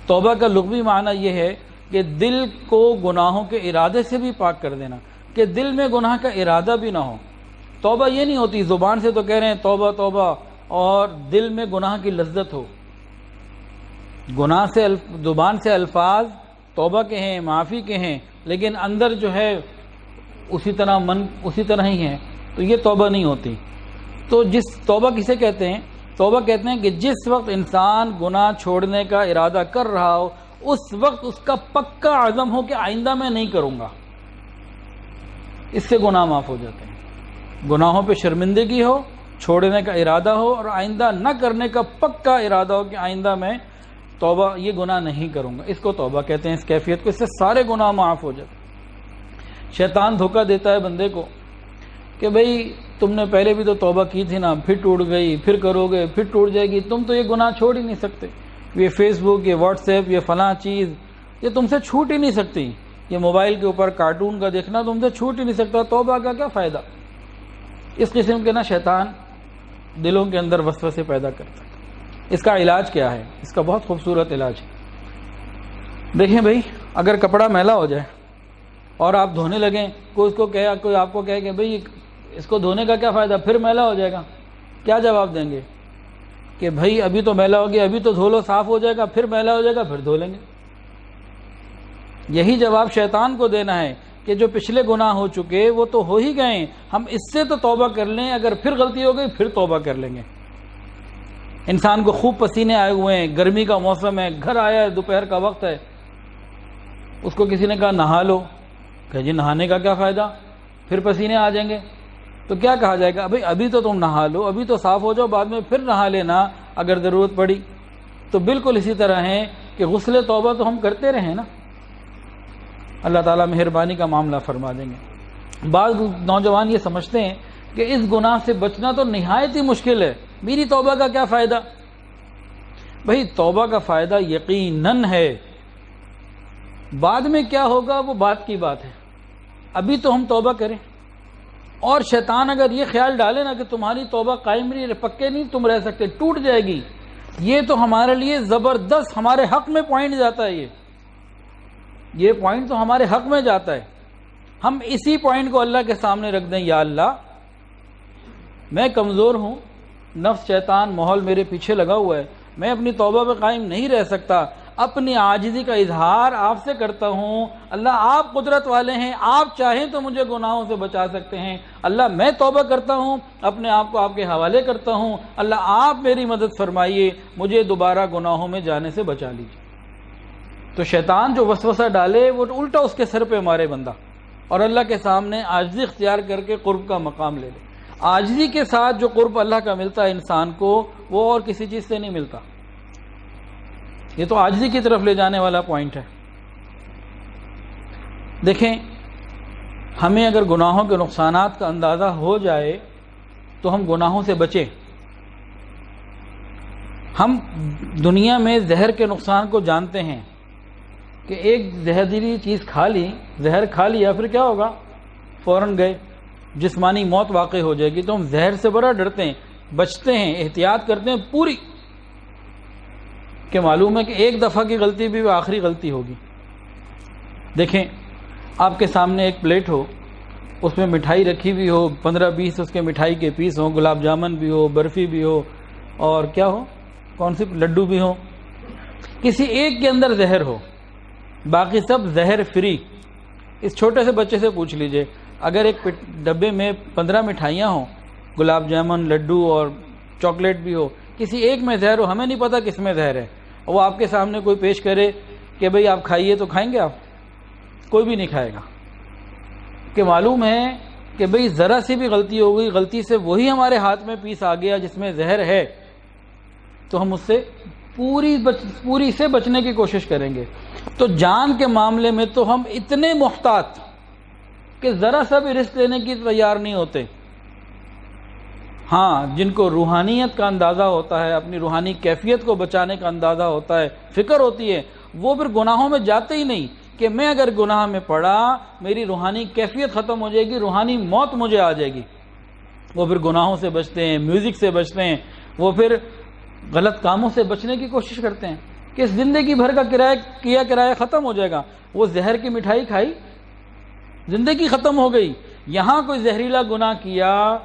توبہ کا لغوی معنی یہ ہے کہ دل کو گناہوں کے ارادے سے بھی پاک کر دینا، کہ دل میں گناہ کا ارادہ بھی نہ ہو۔ توبہ یہ نہیں ہوتی زبان سے تو کہہ رہے ہیں توبہ توبہ اور دل میں گناہ کی لذت ہو۔ گناہ سے زبان سے الفاظ توبہ کے ہیں، معافی کے ہیں، لیکن اندر جو ہے اسی طرح ہی ہے، تو یہ توبہ نہیں ہوتی۔ تو توبہ کسے کہتے ہیں؟ توبہ کہتے ہیں کہ جس وقت انسان گناہ چھوڑنے کا ارادہ کر رہا ہو اس وقت اس کا پکا عزم ہو کہ آئندہ میں نہیں کروں گا، اس سے گناہ معاف ہو جاتے ہیں۔ گناہوں پہ شرمندگی ہو، چھوڑنے کا ارادہ ہو اور آئندہ نہ کرنے کا پکا ارادہ ہو کہ آئندہ میں توبہ یہ گناہ نہیں کروں گا، اس کو توبہ کہتے ہیں، اس کیفیت کو۔ اس سے سارے گناہ معاف ہو جاتے ہیں۔ شیطان دھوکہ دیتا ہے بندے کو کہ بھئی تم نے پہلے بھی تو توبہ کی تھی نا، پھر ٹوٹ گئی، پھر کرو گے، پھر ٹوٹ جائے گی، تم تو یہ گناہ چھوڑ ہی نہیں سکتے، یہ فیس بک، یہ واٹس ایپ، یہ فلاں چیز یہ تم سے چھوٹ ہی نہیں سکتی، یہ موبائل کے اوپر کارٹون کا دیکھنا تم سے چھوٹ ہی نہیں سکتا، توبہ کا کیا فائدہ؟ اس قسم کے شیطان دلوں کے اندر وسوسے پیدا کرتا ہے۔ اس کا علاج کیا ہے؟ اس کا بہت خوبصورت علاج ہے۔ دیکھیں بھئی، اگر کپڑا میلا ہو جائے اور آپ دھونے لگیں، کوئی آپ کو کہے کہ بھئی اس کو دھونے کا کیا فائدہ، پھر میلا ہو جائے گا، کیا جواب دیں گے؟ کہ بھئی ابھی تو میلا ہو گیا، ابھی تو دھو لو، صاف ہو جائے گا، پھر میلا ہو جائے گا، پھر دھو لیں گے۔ یہی جواب شیطان کو دینا ہے کہ جو پچھلے گناہ ہو چکے وہ تو ہو ہی گئے، ہم اس سے تو توبہ کر لیں، اگر پھر غلطی ہو گئی پھر توبہ کر لیں گے۔ انسان کو خوب پسینے آئے ہوئے ہیں، گرمی کا موسم ہے، گھر آیا ہے، دوپہر کا وقت ہے، اس کو کسی نے کہا نہا لو، کہ جی نہانے کا کیا فائدہ، پھر پسینے آ جائیں گے، تو کیا کہا جائے گا؟ بھئی ابھی تو تم نہا لو، ابھی تو صاف ہو جاؤ، بعد میں پھر نہا لینا اگر ضرورت پڑی۔ تو بالکل اسی طرح ہے کہ غسل توبہ تو ہم کرتے رہیں نا، اللہ تعالیٰ مہربانی کا معاملہ فرما دیں گے۔ بعض نوجوان یہ سمجھتے ہیں کہ اس گناہ سے بچنا تو نہایت ہی مشکل ہے، میری توبہ کا کیا فائدہ؟ بھئی توبہ کا فائدہ یقیناً ہے، بعد میں کیا ہوگا وہ بات کی بات ہے، ابھی تو ہم توبہ کریں۔ اور شیطان اگر یہ خیال ڈالے نا کہ تمہاری توبہ قائم نہیں، پکے نہیں تم رہ سکتے، ٹوٹ جائے گی، یہ تو ہمارے لیے زبردست ہمارے حق میں پوائنٹ جاتا ہے، یہ پوائنٹ تو ہمارے حق میں جاتا ہے۔ ہم اسی پوائنٹ کو اللہ کے سامنے رکھ دیں، یا اللہ میں کمزور ہوں، نفس شیطان ماحول میرے پیچھے لگا ہوا ہے، میں اپنی توبہ پہ قائم نہیں رہ سکتا، اپنی عاجزی کا اظہار آپ سے کرتا ہوں، اللہ آپ قدرت والے ہیں، آپ چاہیں تو مجھے گناہوں سے بچا سکتے ہیں، اللہ میں توبہ کرتا ہوں، اپنے آپ کو آپ کے حوالے کرتا ہوں، اللہ آپ میری مدد فرمائیے، مجھے دوبارہ گناہوں میں جانے سے بچا لیجیے۔ تو شیطان جو وسوسہ ڈالے وہ الٹا اس کے سر پہ مارے بندہ، اور اللہ کے سامنے عاجزی اختیار کر کے قرب کا مقام لے لے۔ عاجزی کے ساتھ جو قرب اللہ کا ملتا ہے انسان کو، وہ اور کسی چیز سے نہیں ملتا، یہ تو عاجزی کی طرف لے جانے والا پوائنٹ ہے۔ دیکھیں، ہمیں اگر گناہوں کے نقصانات کا اندازہ ہو جائے تو ہم گناہوں سے بچیں۔ ہم دنیا میں زہر کے نقصان کو جانتے ہیں کہ ایک زہریلی چیز کھا لی، زہر کھا لیا، پھر کیا ہوگا؟ فوراً گئے، جسمانی موت واقع ہو جائے گی۔ تو ہم زہر سے بڑا ڈرتے ہیں، بچتے ہیں، احتیاط کرتے ہیں پوری، کہ معلوم ہے کہ ایک دفعہ کی غلطی بھی وہ آخری غلطی ہوگی۔ دیکھیں، آپ کے سامنے ایک پلیٹ ہو، اس میں مٹھائی رکھی ہوئی ہو، 15-20 اس کے مٹھائی کے پیس ہوں، گلاب جامن بھی ہو، برفی بھی ہو، اور کیا ہو، کون سی لڈو بھی ہو، کسی ایک کے اندر زہر ہو، باقی سب زہر فری۔ اس چھوٹے سے بچے سے پوچھ لیجئے، اگر ایک ڈبے میں 15 مٹھائیاں ہوں، گلاب جامن، لڈو اور چاکلیٹ بھی ہو، کسی ایک میں زہر ہو، ہمیں نہیں پتا کس میں زہر ہے، وہ آپ کے سامنے کوئی پیش کرے کہ بھئی آپ کھائیے، تو کھائیں گے آپ؟ کوئی بھی نہیں کھائے گا، کہ معلوم ہے کہ بھئی ذرا سی بھی غلطی ہو گئی، غلطی سے وہی ہمارے ہاتھ میں پیس آ گیا جس میں زہر ہے، تو ہم اس سے پوری سے بچنے کی کوشش کریں گے۔ تو جان کے معاملے میں تو ہم اتنے محتاط کہ ذرا سا بھی رسک لینے کی تیار نہیں ہوتے۔ ہاں، جن کو روحانیت کا اندازہ ہوتا ہے، اپنی روحانی کیفیت کو بچانے کا اندازہ ہوتا ہے، فکر ہوتی ہے، وہ پھر گناہوں میں جاتے ہی نہیں کہ میں اگر گناہ میں پڑا میری روحانی کیفیت ختم ہو جائے گی، روحانی موت مجھے آ جائے گی۔ وہ پھر گناہوں سے بچتے ہیں، میوزک سے بچتے ہیں، وہ پھر غلط کاموں سے بچنے کی کوشش کرتے ہیں۔ کہ زندگی بھر کا کرایہ ختم ہو جائے گا. وہ زہر کی مٹھائی کھائی، زندگی ختم ہو گئی. یہاں کوئی زہریلا گناہ کیا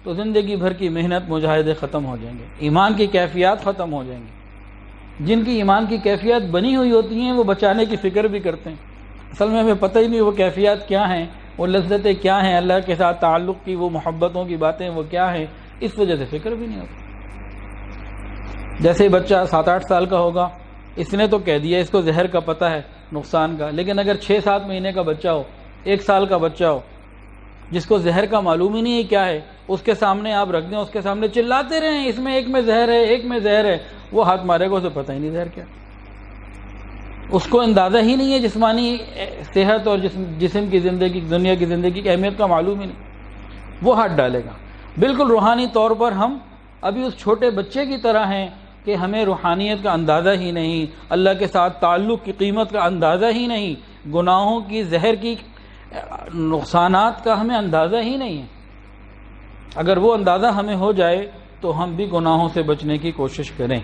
تو زندگی بھر کی محنت مجاہدے ختم ہو جائیں گے، ایمان کی کیفیات ختم ہو جائیں گی. جن کی ایمان کی کیفیات بنی ہوئی ہوتی ہیں وہ بچانے کی فکر بھی کرتے ہیں. اصل میں ہمیں پتہ ہی نہیں وہ کیفیات کیا ہیں، وہ لذتیں کیا ہیں، اللہ کے ساتھ تعلق کی وہ محبتوں کی باتیں وہ کیا ہیں، اس وجہ سے فکر بھی نہیں ہوتی. جیسے بچہ 7-8 سال کا ہوگا، اس نے تو کہہ دیا اس کو زہر کا پتہ ہے نقصان کا، لیکن اگر 6-7 مہینے کا بچہ ہو، 1 سال کا بچہ ہو جس کو زہر کا معلوم ہی نہیں ہے کیا ہے، اس کے سامنے آپ رکھ دیں، اس کے سامنے چلاتے رہیں اس میں ایک میں زہر ہے، ایک میں زہر ہے، وہ ہاتھ مارے گا، اسے پتہ ہی نہیں زہر کیا. اس کو اندازہ ہی نہیں ہے جسمانی صحت اور جسم کی زندگی، دنیا کی زندگی کی اہمیت کا معلوم ہی نہیں، وہ ہاتھ ڈالے گا. بالکل روحانی طور پر ہم ابھی اس چھوٹے بچے کی طرح ہیں کہ ہمیں روحانیت کا اندازہ ہی نہیں، اللہ کے ساتھ تعلق کی قیمت کا اندازہ ہی نہیں، گناہوں کی زہر کی نقصانات کا ہمیں اندازہ ہی نہیں ہے. اگر وہ اندازہ ہمیں ہو جائے تو ہم بھی گناہوں سے بچنے کی کوشش کریں.